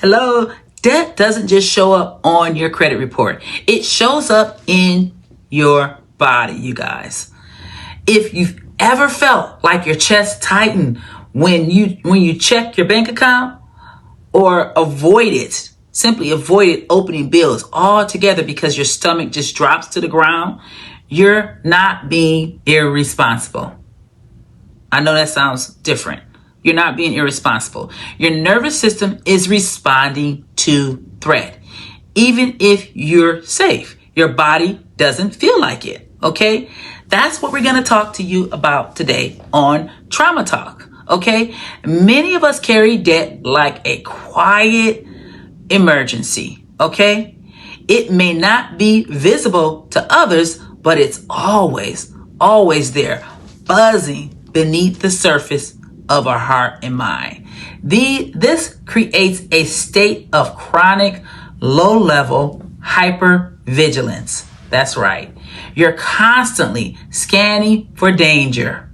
Hello. Debt doesn't just show up on your credit report. It shows up in your body, you guys. If you've ever felt like your chest tightened when you check your bank account, or simply avoided opening bills altogether because your stomach just drops to the ground, you're not being irresponsible. I know that sounds different. You're not being irresponsible. Your nervous system is responding to threat. Even if you're safe, your body doesn't feel like it, okay? That's what we're going to talk to you about today on Trauma Talk, okay? Many of us carry debt like a quiet emergency, okay? It may not be visible to others, but it's always there, buzzing beneath the surface of our heart and mind. This creates a state of chronic, low-level hypervigilance. That's right. You're constantly scanning for danger.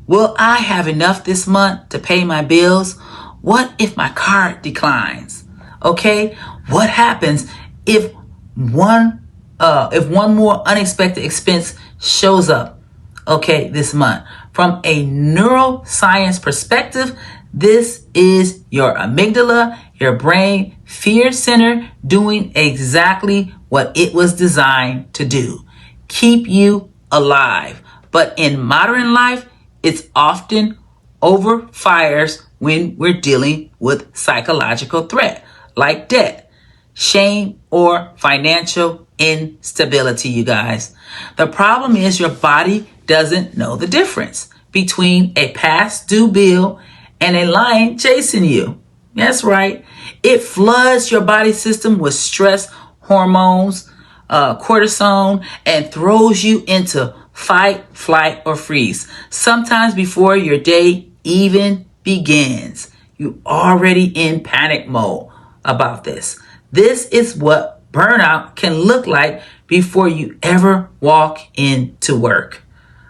Will I have enough this month to pay my bills? What if my card declines? Okay? What happens if one more unexpected expense shows up, okay, this month? From a neuroscience perspective, this is your amygdala, your brain fear center, doing exactly what it was designed to do. Keep you alive. But in modern life, it's often overfires when we're dealing with psychological threat, like debt, shame, or financial instability, you guys. The problem is your body doesn't know the difference between a past due bill and a lion chasing you. That's right. It floods your body system with stress hormones, cortisone, and throws you into fight, flight, or freeze. Sometimes before your day even begins, you're already in panic mode about this. This is what burnout can look like before you ever walk into work.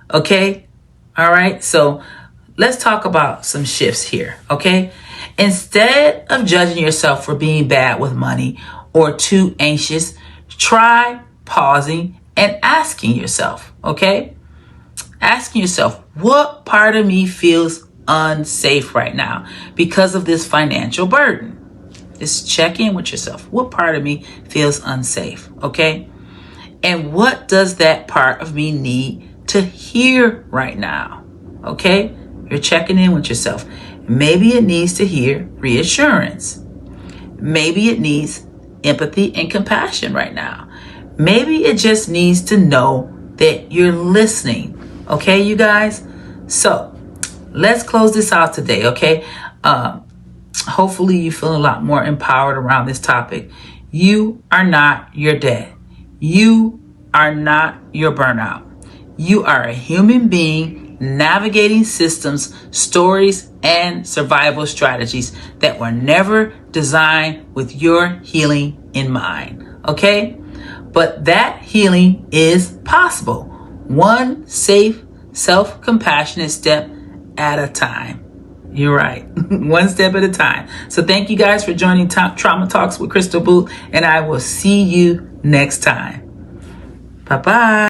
Okay? All right. So let's talk about some shifts here. Okay? Instead of judging yourself for being bad with money or too anxious, try pausing and asking yourself, okay? Asking yourself, what part of me feels unsafe right now because of this financial burden? Just check in with yourself. What part of me feels unsafe, okay? And what does that part of me need to hear right now, okay? You're checking in with yourself. Maybe it needs to hear reassurance. Maybe it needs empathy and compassion right now. Maybe it just needs to know that you're listening. Okay, you guys? So let's close this out today, okay? Hopefully you feel a lot more empowered around this topic. You are not your debt. You are not your burnout. You are a human being navigating systems, stories, and survival strategies that were never designed with your healing in mind. Okay? But that healing is possible. One safe, self-compassionate step at a time. You're right. One step at a time. So thank you guys for joining Trauma Talks with Krystal Boothe, and I will see you next time. Bye-bye.